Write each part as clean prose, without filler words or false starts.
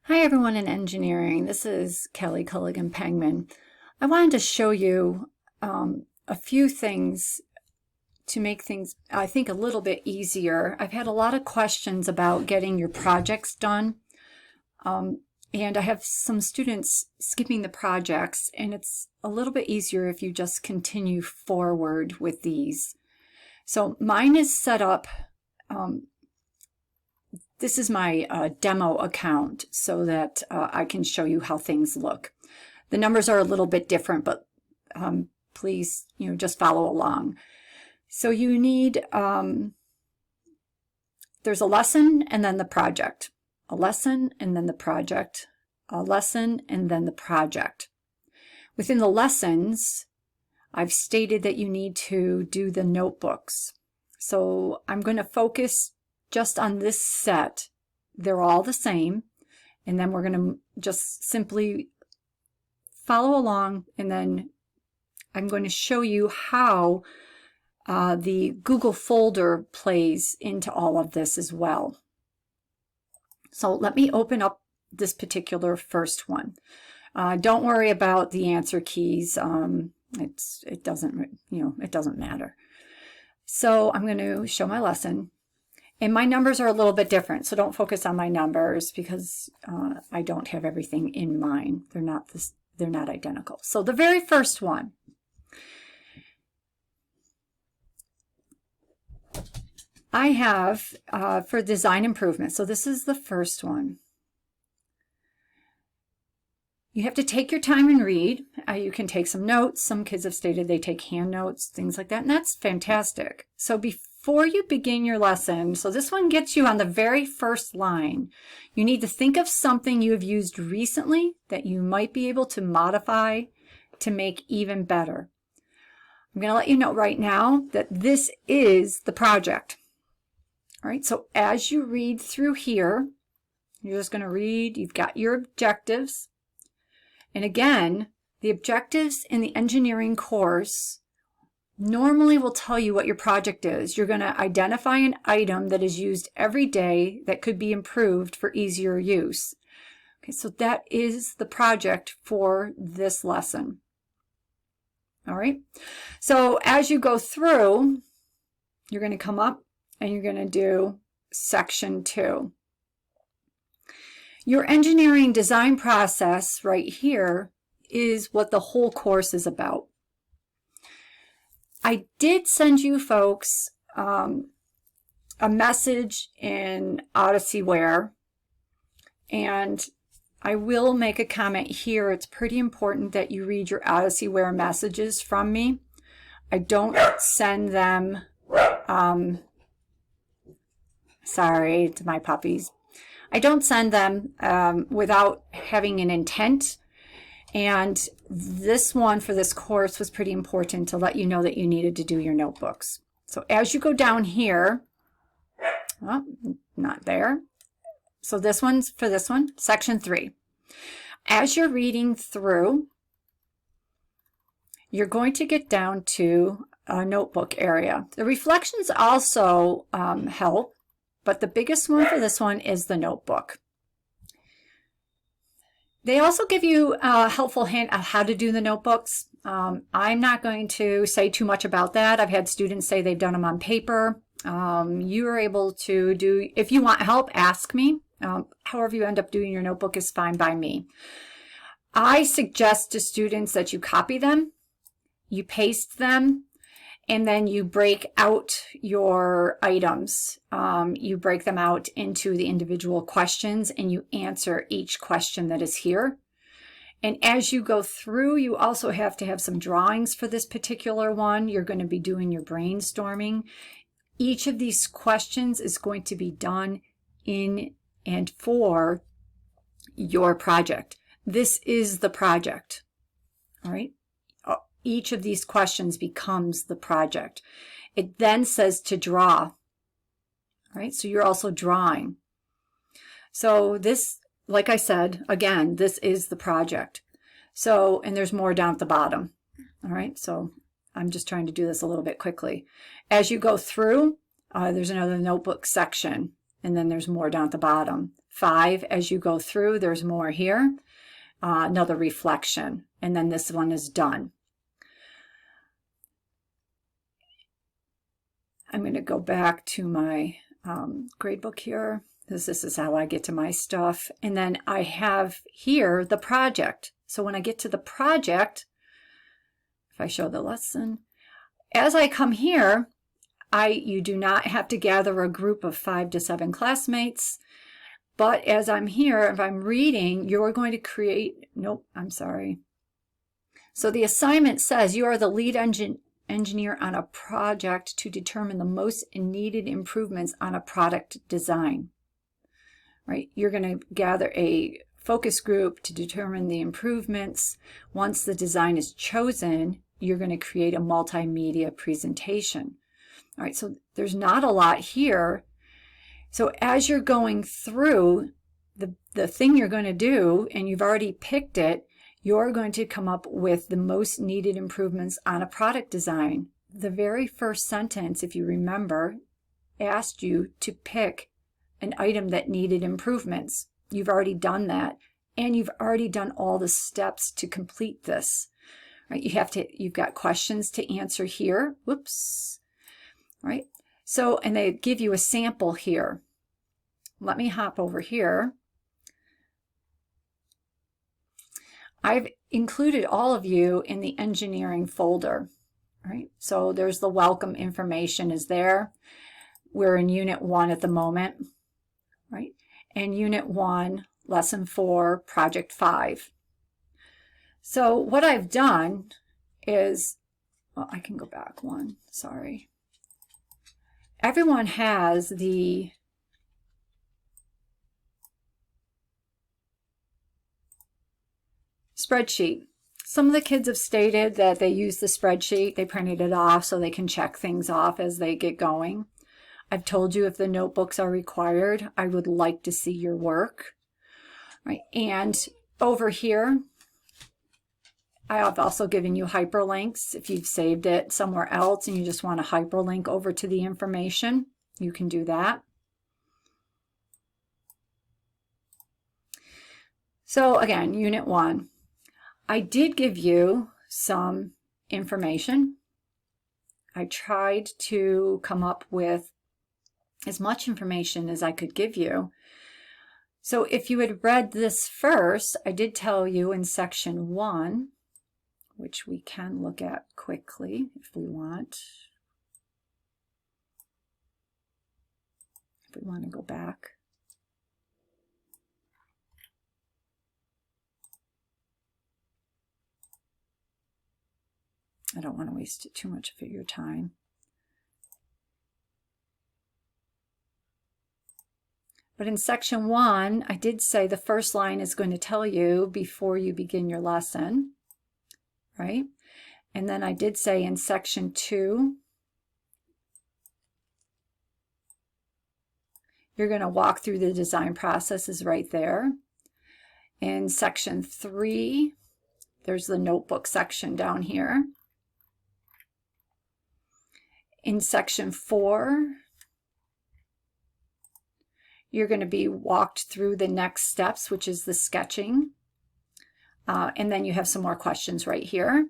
Hi everyone in engineering, this is Kelly Culligan-Pangman. I wanted to show you a few things to make things, I think, a little bit easier. I've had a lot of questions about getting your projects done, and I have some students skipping the projects, and it's a little bit easier if you just continue forward with these. So mine is set up. This is my demo account so that I can show you how things look. The numbers are a little bit different, but please, just follow along. So you need, there's a lesson and then the project, a lesson and then the project, a lesson and then the project. Within the lessons, I've stated that you need to do the notebooks. So I'm going to focus just on this set. They're all the same, and then we're going to just simply follow along, and then I'm going to show you how the Google folder plays into all of this as well. So let me open up this particular first one. Don't worry about the answer keys. It doesn't matter. So I'm going to show my lesson. And my numbers are a little bit different, so don't focus on my numbers because I don't have everything in mind. They're not identical. So the very first one, I have for design improvement. So this is the first one. You have to take your time and read. You can take some notes. Some kids have stated they take hand notes, things like that, and that's fantastic. So before you begin your lesson, so this one gets you on the very first line. You need to think of something you have used recently that you might be able to modify to make even better. I'm going to let you know right now that this is the project. All right, so as you read through here, you're just going to read, you've got your objectives. And again, the objectives in the engineering course normally will tell you what your project is. You're going to identify an item that is used every day that could be improved for easier use. Okay, so that is the project for this lesson. All right, so as you go through, you're going to come up and you're going to do section 2. Your engineering design process right here is what the whole course is about. I did send you folks a message in OdysseyWare, and I will make a comment here. It's pretty important that you read your OdysseyWare messages from me. I don't send them, sorry to my puppies. I don't send them without having an intent, and this one for this course was pretty important to let you know that you needed to do your notebooks. So as you go down here, well, not there. So this one's for this one, section 3. As you're reading through, you're going to get down to a notebook area. The reflections also help. But the biggest one for this one is the notebook. They also give you a helpful hint on how to do the notebooks. I'm not going to say too much about that. I've had students say they've done them on paper. You are able to do, if you want help, ask me. However you end up doing your notebook is fine by me. I suggest to students that you copy them, you paste them, and then you break out your items. You break them out into the individual questions and you answer each question that is here. And as you go through, you also have to have some drawings for this particular one. You're going to be doing your brainstorming. Each of these questions is going to be done in and for your project. This is the project, all right? Each of these questions becomes the project. It then says to draw, right? So you're also drawing. So this, like I said, again, this is the project. So, and there's more down at the bottom, all right? So I'm just trying to do this a little bit quickly. As you go through, there's another notebook section, and then there's more down at the bottom. 5 as you go through. There's more here. Another reflection, and then this one is done. I'm going to go back to my gradebook here. This is how I get to my stuff. And then I have here the project. So when I get to the project, if I show the lesson, as I come here, you do not have to gather a group of 5 to 7 classmates. But as I'm here, if I'm reading, you're going to create, nope, I'm sorry. So the assignment says you are the lead engineer on a project to determine the most needed improvements on a product design. Right? You're going to gather a focus group to determine the improvements. Once the design is chosen, you're going to create a multimedia presentation. All right, so there's not a lot here. So as you're going through the thing you're going to do, and you've already picked it, you're going to come up with the most needed improvements on a product design. The very first sentence, if you remember, asked you to pick an item that needed improvements. You've already done that, and you've already done all the steps to complete this. Right? You've got questions to answer here. Whoops. Right? So, and they give you a sample here. Let me hop over here. I've included all of you in the engineering folder. Right? So there's the welcome information is there. We're in Unit 1 at the moment. Right? And Unit 1, Lesson 4, Project 5. So what I've done is, well, I can go back one, sorry. Everyone has the spreadsheet. Some of the kids have stated that they use the spreadsheet, they printed it off so they can check things off as they get going. I've told you if the notebooks are required, I would like to see your work. Right? And over here, I have also given you hyperlinks. If you've saved it somewhere else and you just want to hyperlink over to the information, you can do that. So again, Unit 1. I did give you some information. I tried to come up with as much information as I could give you. So if you had read this first, I did tell you in section 1, which we can look at quickly if we want. If we want to go back. I don't want to waste too much of your time. But in section 1, I did say the first line is going to tell you before you begin your lesson, right? And then I did say in section 2, you're going to walk through the design processes right there. In section 3, there's the notebook section down here. In section 4, you're going to be walked through the next steps, which is the sketching. And then you have some more questions right here.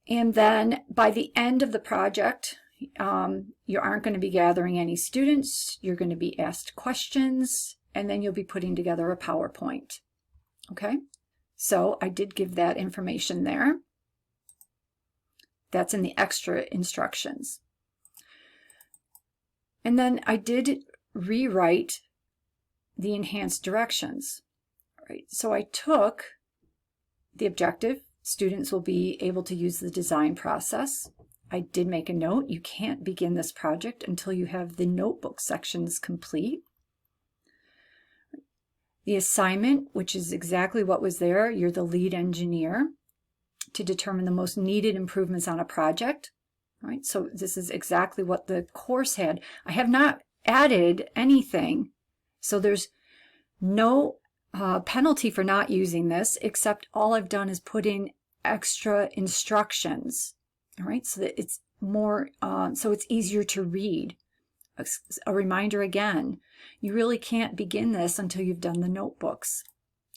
And then by the end of the project, you aren't going to be gathering any students. You're going to be asked questions, and then you'll be putting together a PowerPoint. Okay? So I did give that information there. That's in the extra instructions. And then I did rewrite the enhanced directions. Right? So I took the objective. Students will be able to use the design process. I did make a note. You can't begin this project until you have the notebook sections complete. The assignment, which is exactly what was there, you're the lead engineer to determine the most needed improvements on a project. Right? So this is exactly what the course had. I have not added anything. So there's no penalty for not using this, except all I've done is put in extra instructions. All right, so that it's more, so it's easier to read. a reminder again, you really can't begin this until you've done the notebooks.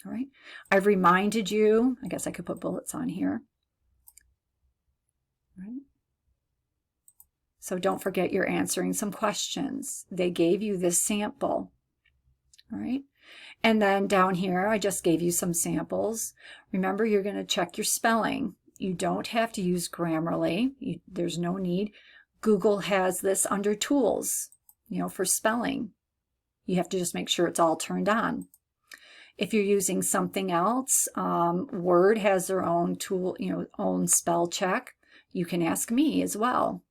All right. I've reminded you, I guess I could put bullets on here. All right. So don't forget you're answering some questions. They gave you this sample. All right. And then down here, I just gave you some samples. Remember, you're going to check your spelling. You don't have to use Grammarly. There's no need. Google has this under tools, for spelling. You have to just make sure it's all turned on. If you're using something else, Word has their own tool, own spell check. You can ask me as well.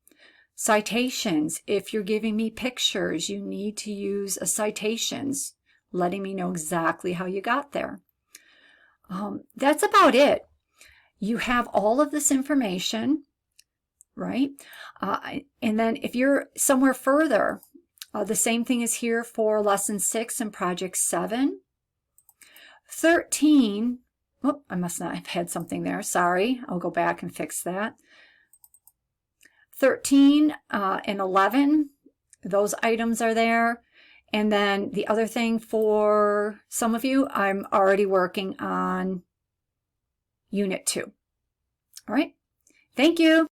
Citations. If you're giving me pictures, you need to use a citations, letting me know exactly how you got there. That's about it. You have all of this information, right? And then if you're somewhere further, the same thing is here for lesson 6 and project 7. 13, oh, I must not have had something there. Sorry, I'll go back and fix that. 13 and 11, those items are there. And then the other thing for some of you, I'm already working on Unit 2. All right. Thank you.